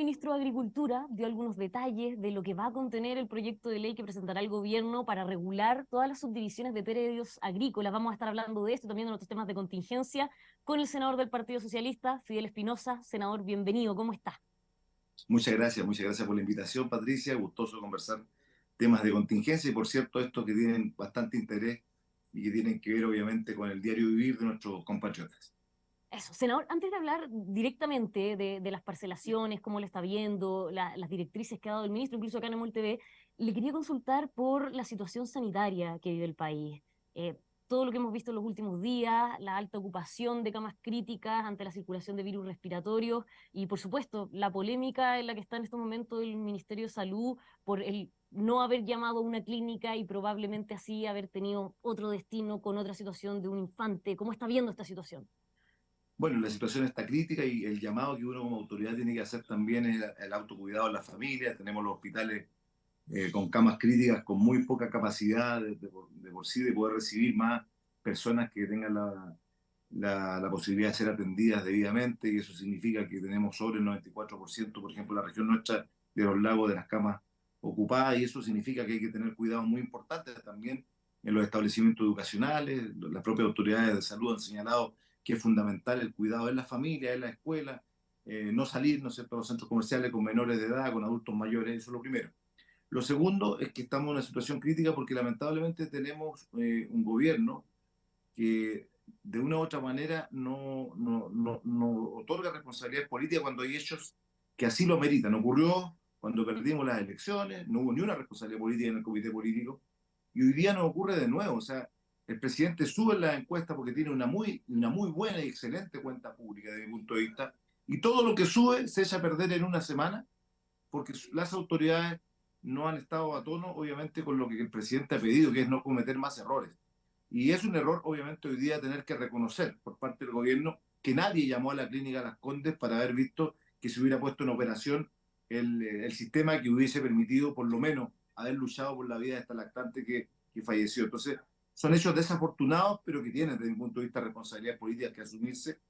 ministro de Agricultura dio algunos detalles de lo que va a contener el proyecto de ley que presentará el gobierno para regular todas las subdivisiones de predios agrícolas. Vamos a estar hablando de esto, también de otros temas de contingencia, con el senador del Partido Socialista, Fidel Espinosa. Senador, bienvenido, ¿cómo está? Muchas gracias por la invitación, Patricia. Gustoso conversar temas de contingencia y, por cierto, estos que tienen bastante interés y que tienen que ver, obviamente, con el diario vivir de nuestros compatriotas. Eso, senador, antes de hablar directamente de las parcelaciones, cómo le está viendo, las directrices que ha dado el ministro, incluso acá en Emol TV, le quería consultar por la situación sanitaria que vive el país. Todo lo que hemos visto en los últimos días, la alta ocupación de camas críticas ante la circulación de virus respiratorios y, por supuesto, la polémica en la que está en estos momentos el Ministerio de Salud por el no haber llamado a una clínica y probablemente así haber tenido otro destino con otra situación de un infante. ¿Cómo está viendo esta situación? Bueno, la situación está crítica y el llamado que uno como autoridad tiene que hacer también es el autocuidado de las familias. Tenemos los hospitales con camas críticas con muy poca capacidad de por sí de poder recibir más personas que tengan la posibilidad de ser atendidas debidamente, y eso significa que tenemos sobre el 94%, por ejemplo, la región nuestra de los lagos de las camas ocupadas, y eso significa que hay que tener cuidados muy importantes también en los establecimientos educacionales. Las propias autoridades de salud han señalado que es fundamental el cuidado en la familia, en la escuela, no salir, ¿no es cierto?, a los centros comerciales con menores de edad, con adultos mayores. Eso es lo primero. Lo segundo es que estamos en una situación crítica porque lamentablemente tenemos un gobierno que de una u otra manera no otorga responsabilidades políticas cuando hay hechos que así lo meritan. Ocurrió cuando perdimos las elecciones, no hubo ni una responsabilidad política en el comité político, y hoy día nos ocurre de nuevo. O sea, el presidente sube en la encuesta porque tiene una muy buena y excelente cuenta pública desde mi punto de vista, y todo lo que sube se echa a perder en una semana porque las autoridades no han estado a tono, obviamente, con lo que el presidente ha pedido, que es no cometer más errores. Y es un error, obviamente, hoy día tener que reconocer por parte del gobierno que nadie llamó a la clínica Las Condes para haber visto que se hubiera puesto en operación el sistema que hubiese permitido, por lo menos, haber luchado por la vida de esta lactante que falleció. Entonces, son hechos desafortunados, pero que tienen, desde mi punto de vista, responsabilidades políticas que asumirse.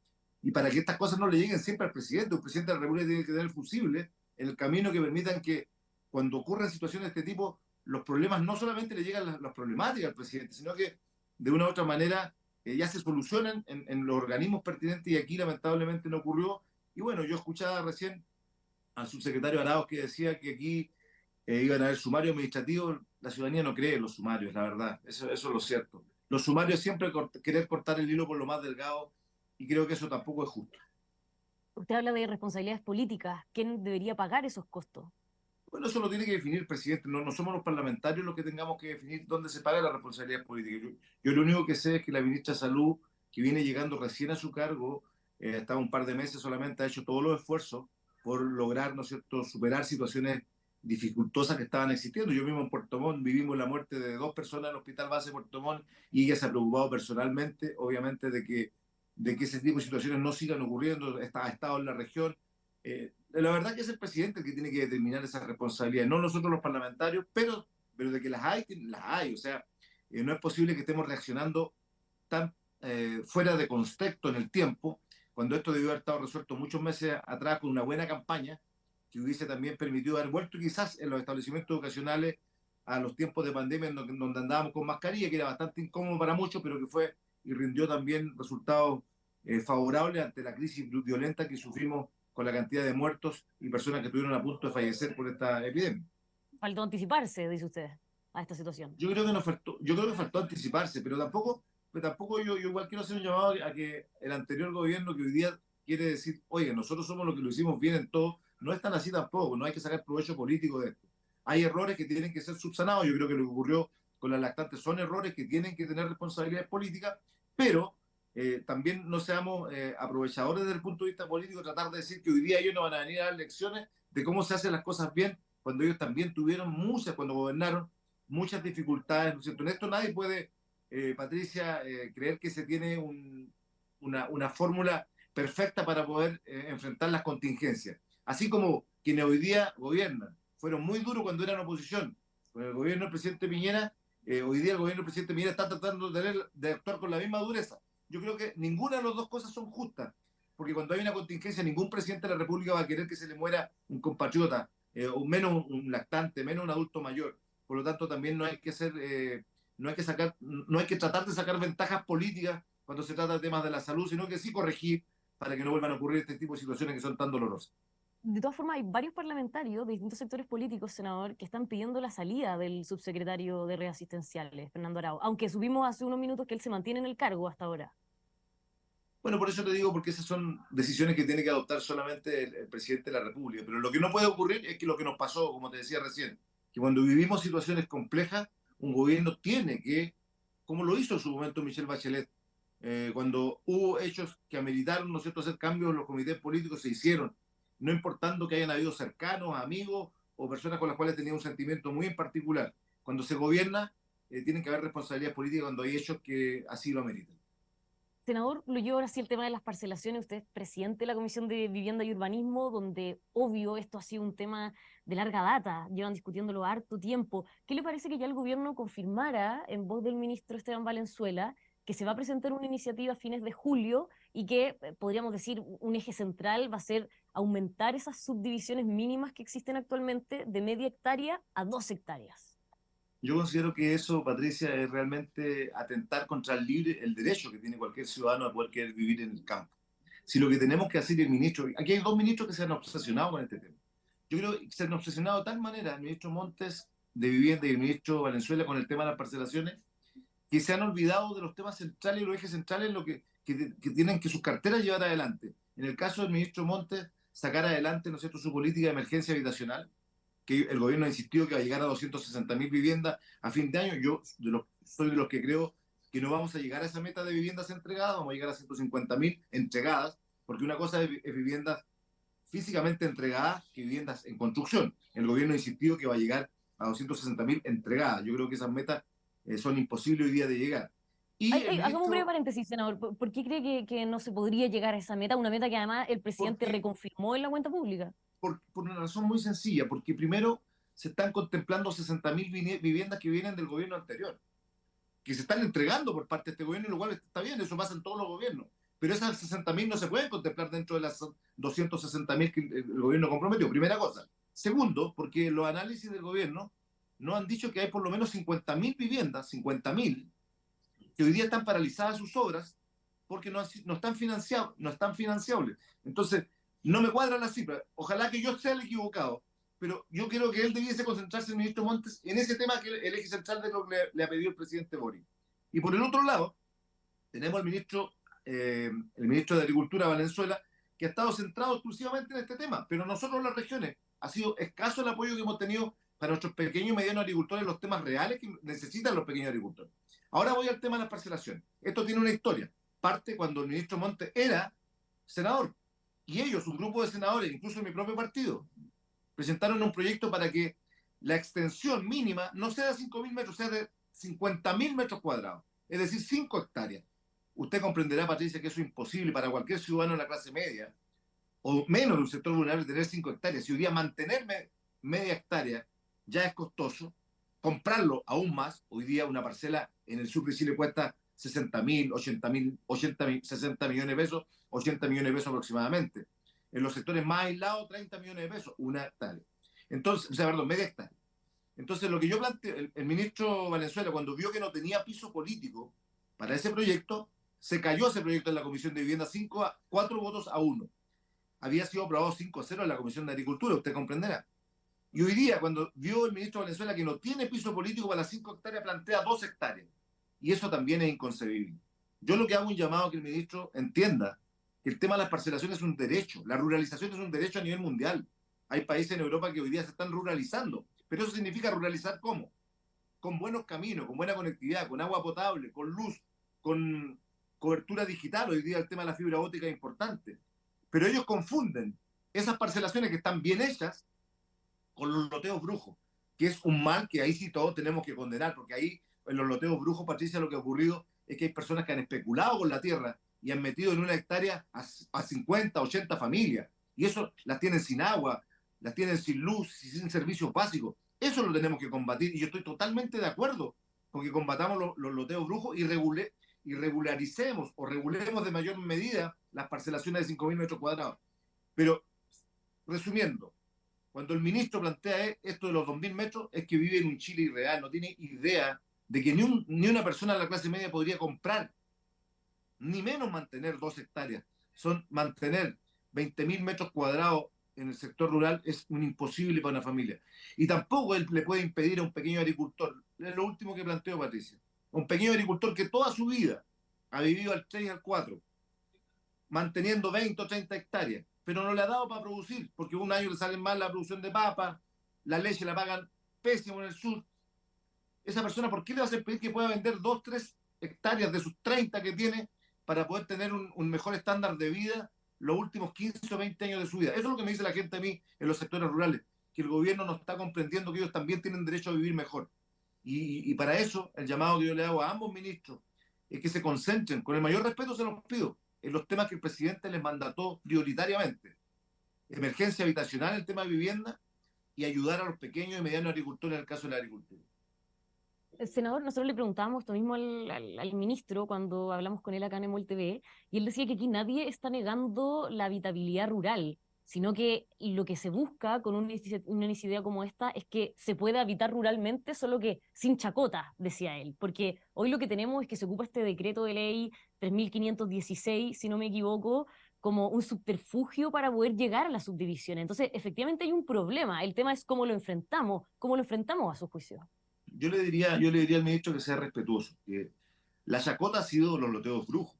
Y para que estas cosas no le lleguen siempre al presidente, un presidente de la República tiene que tener fusible en el camino que permitan que cuando ocurran situaciones de este tipo, los problemas no solamente le llegan las problemáticas al presidente, sino que de una u otra manera ya se solucionan en los organismos pertinentes, y aquí lamentablemente no ocurrió. Y bueno, yo escuchaba recién al subsecretario Arauz que decía que aquí iban a haber sumarios administrativos. La ciudadanía no cree en los sumarios, la verdad, eso es lo cierto. Los sumarios siempre querer cortar el hilo por lo más delgado, y creo que eso tampoco es justo. Usted habla de responsabilidades políticas. ¿Quién debería pagar esos costos? Bueno, eso lo tiene que definir el presidente. No somos los parlamentarios los que tengamos que definir dónde se paga la responsabilidad política. Yo lo único que sé es que la ministra de Salud, que viene llegando recién a su cargo, está un par de meses solamente, ha hecho todos los esfuerzos por lograr, ¿no es cierto?, superar situaciones dificultosas que estaban existiendo. Yo mismo en Puerto Montt vivimos la muerte de 2 personas en el Hospital Base de Puerto Montt, y ella se ha preocupado personalmente, obviamente, de que ese tipo de situaciones no sigan ocurriendo. Ha estado en la región. La verdad que es el presidente el que tiene que determinar esa responsabilidad, no nosotros los parlamentarios, pero de que las hay. O sea, no es posible que estemos reaccionando tan fuera de contexto en el tiempo, cuando esto debió haber estado resuelto muchos meses atrás con una buena campaña que hubiese también permitido haber vuelto quizás en los establecimientos educacionales a los tiempos de pandemia en donde andábamos con mascarilla, que era bastante incómodo para muchos, pero que fue y rindió también resultados favorables ante la crisis violenta que sufrimos con la cantidad de muertos y personas que estuvieron a punto de fallecer por esta epidemia. Faltó anticiparse, dice usted, a esta situación. Yo creo que faltó anticiparse, pero tampoco yo igual quiero hacer un llamado a que el anterior gobierno, que hoy día quiere decir, oye, nosotros somos los que lo hicimos bien en todo, no es tan así tampoco. No hay que sacar provecho político de esto. Hay errores que tienen que ser subsanados. Yo creo que lo que ocurrió con las lactantes son errores que tienen que tener responsabilidades políticas, pero también no seamos aprovechadores desde el punto de vista político, tratar de decir que hoy día ellos no van a venir a dar lecciones de cómo se hacen las cosas bien, cuando ellos también tuvieron muchas, cuando gobernaron, muchas dificultades, ¿no es cierto? En esto nadie puede, Patricia, creer que se tiene una fórmula perfecta para poder enfrentar las contingencias. Así como quienes hoy día gobiernan fueron muy duros cuando eran oposición. Con el gobierno del presidente Piñera, hoy día el gobierno del presidente Piñera está tratando de actuar con la misma dureza. Yo creo que ninguna de las dos cosas son justas. porque cuando hay una contingencia, ningún presidente de la República va a querer que se le muera un compatriota, o menos un lactante, menos un adulto mayor. Por lo tanto, también no hay que ser, no hay que tratar de sacar ventajas políticas cuando se trata de temas de la salud, sino que sí corregir para que no vuelvan a ocurrir este tipo de situaciones que son tan dolorosas. De todas formas, hay varios parlamentarios de distintos sectores políticos, senador, que están pidiendo la salida del subsecretario de redes asistenciales, Fernando Arau, aunque subimos hace unos minutos que él se mantiene en el cargo hasta ahora. Bueno, por eso te digo, porque esas son decisiones que tiene que adoptar solamente el presidente de la República. Pero lo que no puede ocurrir es que lo que nos pasó, como te decía recién, que cuando vivimos situaciones complejas, un gobierno tiene que, como lo hizo en su momento Michelle Bachelet, cuando hubo hechos que ameritaron, ¿no es cierto?, hacer cambios en los comités políticos, se hicieron, no importando que hayan habido cercanos, amigos o personas con las cuales tenía un sentimiento muy en particular. Cuando se gobierna, tienen que haber responsabilidades políticas cuando hay hechos que así lo ameritan. Senador, lo llevo ahora sí el tema de las parcelaciones. Usted es presidente de la Comisión de Vivienda y Urbanismo, donde obvio esto ha sido un tema de larga data, llevan discutiéndolo harto tiempo. ¿Qué le parece que ya el gobierno confirmara, en voz del ministro Esteban Valenzuela, que se va a presentar una iniciativa a fines de julio y que, podríamos decir, un eje central va a ser aumentar esas subdivisiones mínimas que existen actualmente de media hectárea a 2 hectáreas? Yo considero que eso, Patricia, es realmente atentar contra el derecho que tiene cualquier ciudadano a poder querer vivir en el campo. Si lo que tenemos que hacer el ministro, aquí hay dos ministros que se han obsesionado con este tema. Yo creo que se han obsesionado de tal manera el ministro Montes de Vivienda y el ministro Valenzuela con el tema de las parcelaciones, que se han olvidado de los temas centrales y los ejes centrales que tienen que sus carteras llevar adelante. En el caso del ministro Montes, sacar adelante, ¿no es cierto?, su política de emergencia habitacional, que el gobierno ha insistido que va a llegar a 260.000 viviendas a fin de año. Yo soy de los que creo que no vamos a llegar a esa meta de viviendas entregadas, vamos a llegar a 150.000 entregadas, porque una cosa es viviendas físicamente entregadas que viviendas en construcción. El gobierno ha insistido que va a llegar a 260.000 entregadas. Yo creo que esas metas son imposibles hoy día de llegar. Y el Hagamos un breve ministro, paréntesis, senador. ¿Por qué cree que no se podría llegar a esa meta? Una meta que además el presidente porque reconfirmó en la cuenta pública. por una razón muy sencilla, porque primero se están contemplando 60.000 viviendas que vienen del gobierno anterior, que se están entregando por parte de este gobierno, lo cual está bien, eso pasa en todos los gobiernos. Pero esas 60.000 no se pueden contemplar dentro de las 260.000 que el gobierno comprometió, primera cosa. Segundo, porque los análisis del gobierno no han dicho que hay por lo menos 50.000 viviendas, 50.000, que hoy día están paralizadas sus obras porque no están financiables, no están financiables. Entonces, no me cuadra la cifra. Ojalá que yo sea el equivocado, pero yo creo que él debiese concentrarse, el ministro Montes, en ese tema que el eje central de lo que le ha pedido el presidente Boric. Y por el otro lado, tenemos el ministro de Agricultura, Valenzuela, que ha estado centrado exclusivamente en este tema, pero nosotros las regiones ha sido escaso el apoyo que hemos tenido para nuestros pequeños y medianos agricultores en los temas reales que necesitan los pequeños agricultores. Ahora voy al tema de las parcelaciones. Esto tiene una historia. Parte cuando el ministro Montes era senador y ellos, un grupo de senadores, incluso mi propio partido, presentaron un proyecto para que la extensión mínima no sea de 5.000 metros, sea de 50.000 metros cuadrados, es decir, 5 hectáreas. Usted comprenderá, Patricia, que eso es imposible para cualquier ciudadano de la clase media, o menos de un sector vulnerable, tener 5 hectáreas. Si hoy día mantenerme media hectárea ya es costoso, comprarlo aún más, hoy día una parcela en el sur de Chile cuesta 60.000, 80.000, 60 millones de pesos, 80 millones de pesos aproximadamente. En los sectores más aislados, 30 millones de pesos, una hectárea. Entonces, o sea, perdón, media hectárea. Entonces, lo que yo planteo, el ministro Valenzuela, cuando vio que no tenía piso político para ese proyecto, se cayó ese proyecto en la Comisión de Vivienda 4 votos a 1. Había sido aprobado 5-0 en la Comisión de Agricultura, usted comprenderá. Y hoy día, cuando vio el ministro Valenzuela que no tiene piso político para las 5 hectáreas, plantea 2 hectáreas. Y eso también es inconcebible. Yo lo que hago un llamado a que el ministro entienda que el tema de las parcelaciones es un derecho, la ruralización es un derecho a nivel mundial. Hay países en Europa que hoy día se están ruralizando, pero eso significa ruralizar ¿cómo? Con buenos caminos, con buena conectividad, con agua potable, con luz, con cobertura digital. Hoy día el tema de la fibra óptica es importante. Pero ellos confunden esas parcelaciones que están bien hechas con los loteos brujos, que es un mal que ahí sí todos tenemos que condenar, porque ahí en los loteos brujos, Patricia, lo que ha ocurrido es que hay personas que han especulado con la tierra y han metido en una hectárea a 50, 80 familias, y eso las tienen sin agua, las tienen sin luz, sin servicios básicos. Eso lo tenemos que combatir, y yo estoy totalmente de acuerdo con que combatamos los loteos brujos y regularicemos o regulemos de mayor medida las parcelaciones de 5.000 metros cuadrados. Pero, resumiendo, cuando el ministro plantea esto de los 2.000 metros, es que vive en un Chile irreal, no tiene idea de que ni una persona de la clase media podría comprar, ni menos mantener 2 hectáreas. Mantener 20.000 metros cuadrados en el sector rural es un imposible para una familia. Y tampoco él le puede impedir a un pequeño agricultor, es lo último que planteó Patricia, un pequeño agricultor que toda su vida ha vivido al 3 y al 4, manteniendo 20 o 30 hectáreas, pero no le ha dado para producir, porque un año le sale mal la producción de papa, la leche la pagan pésimo en el sur. Esa persona, ¿por qué le vas a pedir que pueda vender 2, 3 hectáreas de sus 30 que tiene para poder tener un mejor estándar de vida los últimos 15 o 20 años de su vida? Eso es lo que me dice la gente a mí en los sectores rurales, que el gobierno no está comprendiendo que ellos también tienen derecho a vivir mejor. Y para eso, el llamado que yo le hago a ambos ministros es que se concentren, con el mayor respeto se los pido, en los temas que el presidente les mandató prioritariamente. Emergencia habitacional, el tema de vivienda, y ayudar a los pequeños y medianos agricultores en el caso de la agricultura. Senador, nosotros le preguntábamos esto mismo al ministro cuando hablamos con él acá en Emol TV, y él decía que aquí nadie está negando la habitabilidad rural, sino que lo que se busca con una iniciativa como esta es que se pueda habitar ruralmente, solo que sin chacota, decía él, porque hoy lo que tenemos es que se ocupa este decreto de ley 3516, si no me equivoco, como un subterfugio para poder llegar a las subdivisiones. Entonces, efectivamente hay un problema, el tema es cómo lo enfrentamos a su juicio. Yo le diría al ministro que sea respetuoso, que la chacota ha sido los loteos brujos,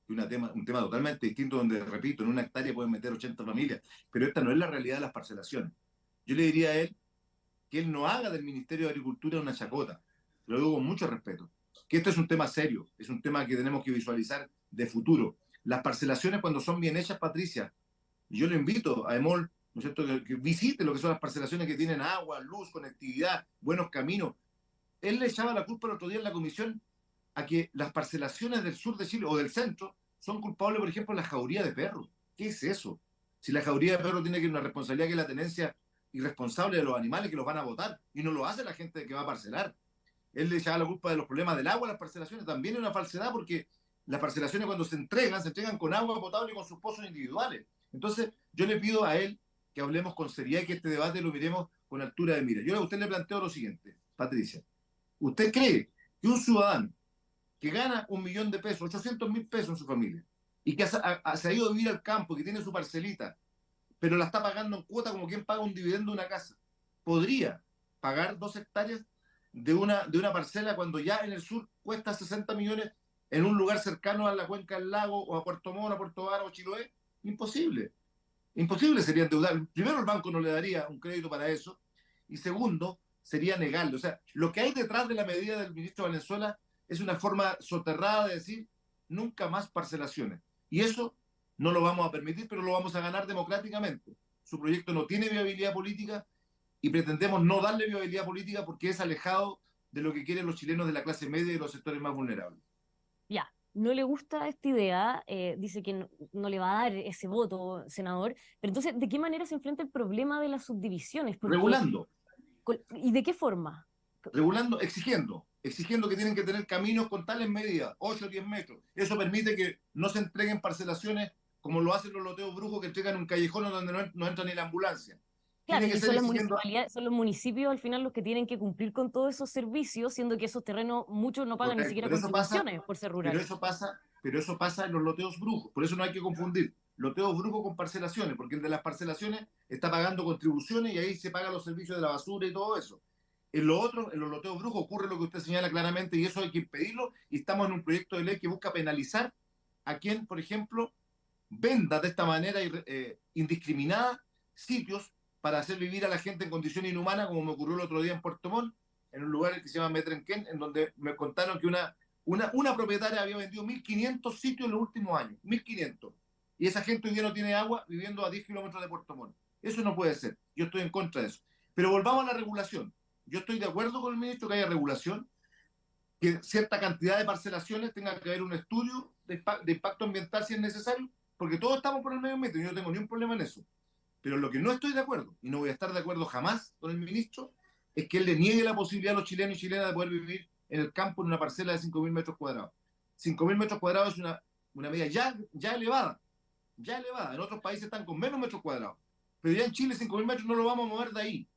un tema totalmente distinto donde, repito, en una hectárea pueden meter 80 familias, pero esta no es la realidad de las parcelaciones. Yo le diría a él que él no haga del Ministerio de Agricultura una chacota, lo digo con mucho respeto, que esto es un tema serio, es un tema que tenemos que visualizar de futuro. Las parcelaciones cuando son bien hechas, Patricia, y yo le invito a Emol, ¿no es cierto?, que visite lo que son las parcelaciones que tienen agua, luz, conectividad, buenos caminos. Él le echaba la culpa el otro día en la comisión a que las parcelaciones del sur de Chile o del centro son culpables, por ejemplo, de la jauría de perros. ¿Qué es eso? Si la jauría de perros tiene que ir una responsabilidad que es la tenencia irresponsable de los animales que los van a botar, y no lo hace la gente que va a parcelar. Él le echaba la culpa de los problemas del agua a las parcelaciones, también es una falsedad porque las parcelaciones cuando se entregan con agua potable y con sus pozos individuales. Entonces, yo le pido a él que hablemos con seriedad y que este debate lo miremos con altura de mira. Yo a usted le planteo lo siguiente, Patricia. ¿Usted cree que un ciudadano que gana 1.000.000 de pesos, 800.000 pesos en su familia, y que se ha ido a vivir al campo, que tiene su parcelita, pero la está pagando en cuota como quien paga un dividendo de una casa, podría pagar 2 hectáreas de una parcela cuando ya en el sur cuesta 60 millones en un lugar cercano a la cuenca del lago o a Puerto Montt, a Puerto Vara o Chiloé? Imposible. Imposible sería endeudar. Primero, el banco no le daría un crédito para eso, y segundo, sería negarlo. O sea, lo que hay detrás de la medida del ministro Valenzuela es una forma soterrada de decir nunca más parcelaciones. Y eso no lo vamos a permitir, pero lo vamos a ganar democráticamente. Su proyecto no tiene viabilidad política y pretendemos no darle viabilidad política porque es alejado de lo que quieren los chilenos de la clase media y de los sectores más vulnerables. Ya, no le gusta esta idea, dice que no le va a dar ese voto, senador, pero entonces, ¿de qué manera se enfrenta el problema de las subdivisiones? Porque, Regulando, ¿y de qué forma? regulando, exigiendo que tienen que tener caminos con tales medidas, 8 o 10 metros. Eso permite que no se entreguen parcelaciones como lo hacen los loteos brujos que entregan un callejón donde no entra ni la ambulancia. Claro, Tiene que y ser son las exigiendo, municipalidades, son los municipios al final los que tienen que cumplir con todos esos servicios, siendo que esos terrenos muchos no pagan ni correcto, siquiera pero eso pasa, contribuciones por ser pero rural. eso pasa, pero eso pasa en los loteos brujos. Por eso no hay que confundir loteos brujos con parcelaciones, porque el de las parcelaciones está pagando contribuciones y ahí se pagan los servicios de la basura y todo eso. En lo otro, en los loteos brujos, ocurre lo que usted señala claramente y eso hay que impedirlo. Y estamos en un proyecto de ley que busca penalizar a quien, por ejemplo, venda de esta manera indiscriminada sitios para hacer vivir a la gente en condiciones inhumanas, como me ocurrió el otro día en Puerto Montt, en un lugar que se llama Metrenquén, en donde me contaron que una propietaria había vendido 1.500 sitios en los últimos años, 1.500. Y esa gente hoy día no tiene agua viviendo a 10 kilómetros de Puerto Montt. Eso no puede ser. Yo estoy en contra de eso. Pero volvamos a la regulación. Yo estoy de acuerdo con el ministro que haya regulación, que cierta cantidad de parcelaciones tenga que haber un estudio de impacto ambiental si es necesario, porque todos estamos por el medio ambiente, yo no tengo ni un problema en eso. Pero lo que no estoy de acuerdo, y no voy a estar de acuerdo jamás con el ministro, es que él le niegue la posibilidad a los chilenos y chilenas de poder vivir en el campo en una parcela de 5.000 metros cuadrados. 5.000 metros cuadrados es una medida ya elevada, ya elevada. En otros países están con menos metros cuadrados. Pero ya en Chile 5.000 metros no lo vamos a mover de ahí.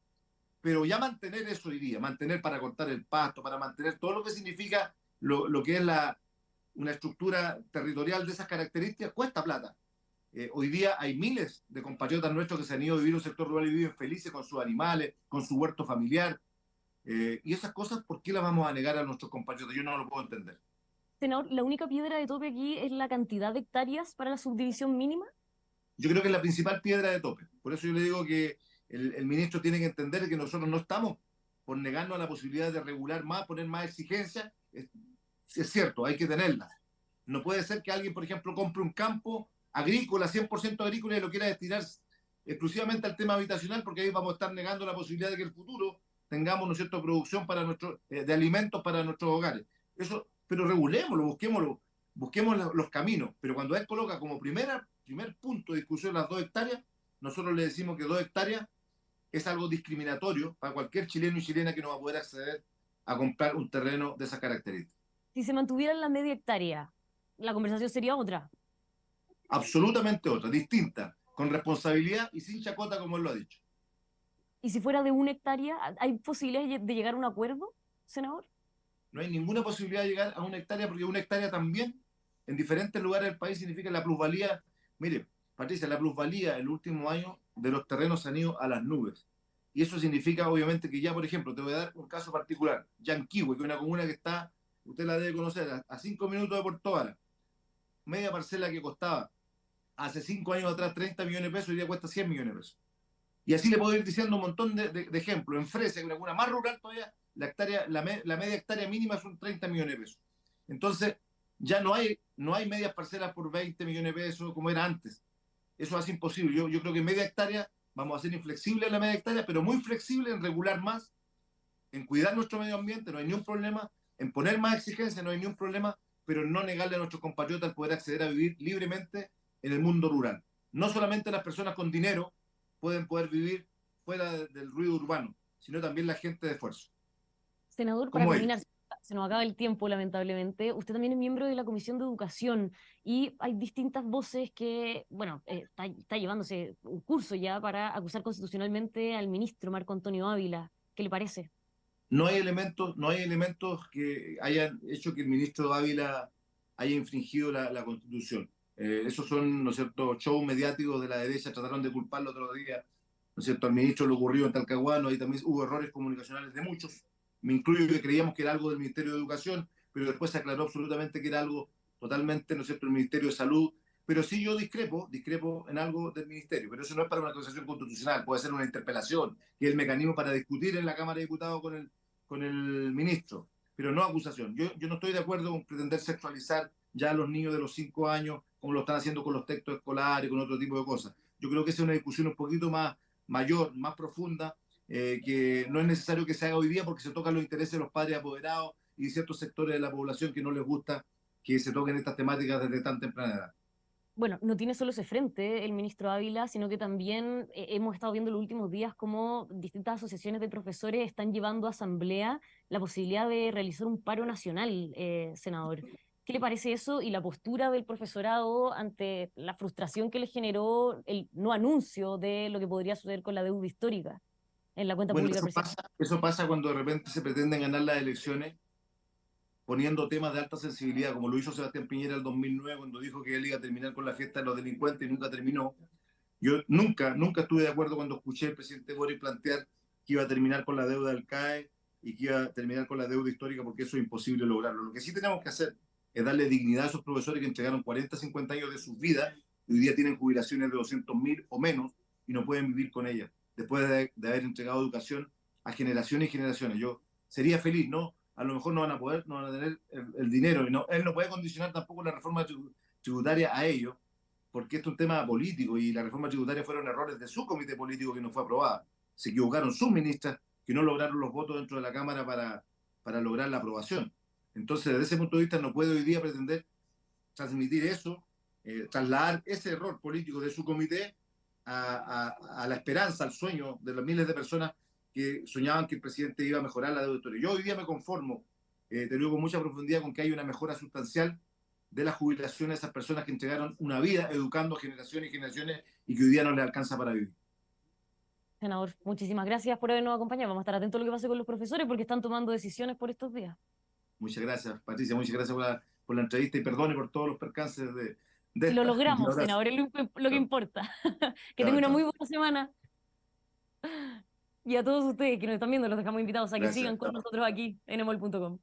Pero ya mantener eso hoy día, mantener para cortar el pasto, para mantener todo lo que significa lo que es una estructura territorial de esas características, cuesta plata. Hoy día hay miles de compatriotas nuestros que se han ido a vivir en un sector rural y viven felices con sus animales, con su huerto familiar. Y esas cosas, ¿por qué las vamos a negar a nuestros compatriotas? Yo no lo puedo entender. Senador, ¿la única piedra de tope aquí es la cantidad de hectáreas para la subdivisión mínima? Yo creo que es la principal piedra de tope. Por eso yo le digo que el ministro tiene que entender que nosotros no estamos por negarnos a la posibilidad de regular más, poner más exigencias. Es cierto, hay que tenerlas. No puede ser que alguien, por ejemplo, compre un campo agrícola, 100% agrícola, y lo quiera destinar exclusivamente al tema habitacional, porque ahí vamos a estar negando la posibilidad de que en el futuro tengamos, ¿no es cierto?, producción para de alimentos para nuestros hogares. Eso, pero regulémoslo, busquemos los caminos. Pero cuando él coloca como primer punto de discusión las 2 hectáreas, nosotros le decimos que 2 hectáreas es algo discriminatorio para cualquier chileno y chilena que no va a poder acceder a comprar un terreno de esas características. Si se mantuviera en la media hectárea, la conversación sería otra. Absolutamente otra, distinta, con responsabilidad y sin chacota, como él lo ha dicho. Y si fuera de 1 hectárea, ¿hay posibilidades de llegar a un acuerdo, senador? No hay ninguna posibilidad de llegar a 1 hectárea, porque 1 hectárea también en diferentes lugares del país significa la plusvalía. Mire, Patricia, la plusvalía en el último año de los terrenos han ido a las nubes. Y eso significa, obviamente, que ya, por ejemplo, te voy a dar un caso particular. Yanquihue, que es una comuna que está, usted la debe conocer, a 5 minutos de Puerto Vara. Media parcela que costaba hace 5 años atrás 30 millones de pesos, hoy día cuesta 100 millones de pesos. Y así le puedo ir diciendo un montón de ejemplos. En Fresia, que es una comuna más rural todavía, la media hectárea mínima son 30 millones de pesos. Entonces, ya no hay medias parcelas por 20 millones de pesos como era antes. Eso hace imposible. Yo creo que media hectárea vamos a ser inflexibles en la media hectárea, pero muy flexible en regular más, en cuidar nuestro medio ambiente, no hay ni un problema, en poner más exigencias, no hay ni un problema, pero no negarle a nuestros compatriotas el poder acceder a vivir libremente en el mundo rural. No solamente las personas con dinero pueden poder vivir fuera del ruido urbano, sino también la gente de esfuerzo, Senador, para como ellos. terminar, se nos acaba el tiempo, lamentablemente. Usted también es miembro de la Comisión de Educación y hay distintas voces que, bueno, está llevándose un curso ya para acusar constitucionalmente al ministro Marco Antonio Ávila. ¿Qué le parece? No hay elementos que hayan hecho que el ministro Ávila haya infringido la Constitución. Esos son, ¿no es cierto?, shows mediáticos de la derecha, trataron de culparlo otro día, ¿no es cierto?, al ministro le ocurrió en Talcahuano, ahí también hubo errores comunicacionales de muchos, me incluyo, que creíamos que era algo del Ministerio de Educación, pero después se aclaró absolutamente que era algo totalmente, ¿no es cierto?, el Ministerio de Salud. Pero sí yo discrepo en algo del Ministerio, pero eso no es para una acusación constitucional, puede ser una interpelación, que es el mecanismo para discutir en la Cámara de Diputados con el ministro, pero no acusación. Yo no estoy de acuerdo con pretender sexualizar ya a los niños de los 5 años, como lo están haciendo con los textos escolares, con otro tipo de cosas. Yo creo que esa es una discusión un poquito más mayor, más profunda, que no es necesario que se haga hoy día porque se tocan los intereses de los padres apoderados y ciertos sectores de la población que no les gusta que se toquen estas temáticas desde tan temprana edad. Bueno, no tiene solo ese frente el ministro Ávila, sino que también hemos estado viendo en los últimos días cómo distintas asociaciones de profesores están llevando a asamblea la posibilidad de realizar un paro nacional, senador. ¿Qué le parece eso y la postura del profesorado ante la frustración que le generó el no anuncio de lo que podría suceder con la deuda histórica en la cuenta Bueno, pública eso presidencial? pasa, eso pasa cuando de repente se pretenden ganar las elecciones poniendo temas de alta sensibilidad, como lo hizo Sebastián Piñera en el 2009, cuando dijo que él iba a terminar con la fiesta de los delincuentes y nunca terminó. Yo nunca estuve de acuerdo cuando escuché al presidente Boric plantear que iba a terminar con la deuda del CAE y que iba a terminar con la deuda histórica, porque eso es imposible lograrlo. Lo que sí tenemos que hacer es darle dignidad a esos profesores que entregaron 40, 50 años de sus vidas y hoy día tienen jubilaciones de 200.000 o menos y no pueden vivir con ellas, después de haber entregado educación a generaciones y generaciones. Yo sería feliz, ¿no? A lo mejor no van a poder, no van a tener el dinero, y no, él no puede condicionar tampoco la reforma tributaria a ello, porque esto es un tema político y la reforma tributaria fueron errores de su comité político que no fue aprobada. Se equivocaron sus ministras que no lograron los votos dentro de la Cámara para lograr la aprobación. Entonces, desde ese punto de vista, no puede hoy día pretender transmitir eso, trasladar ese error político de su comité a la esperanza, al sueño de las miles de personas que soñaban que el presidente iba a mejorar la deuda histórica. Yo hoy día me conformo, te digo con mucha profundidad, con que hay una mejora sustancial de la jubilación a esas personas que entregaron una vida educando generaciones y generaciones y que hoy día no les alcanza para vivir. Senador, muchísimas gracias por habernos acompañado. Vamos a estar atentos a lo que pase con los profesores porque están tomando decisiones por estos días. Muchas gracias, Patricia, muchas gracias por la entrevista y perdone por todos los percances de Lo esta. Un logramos, abrazo. senador, es lo que Chao, importa. Que tenga chao. una muy Chao. buena semana. Y a todos ustedes que nos están viendo, los dejamos invitados a que Gracias. sigan con Chao. nosotros aquí en emol.com.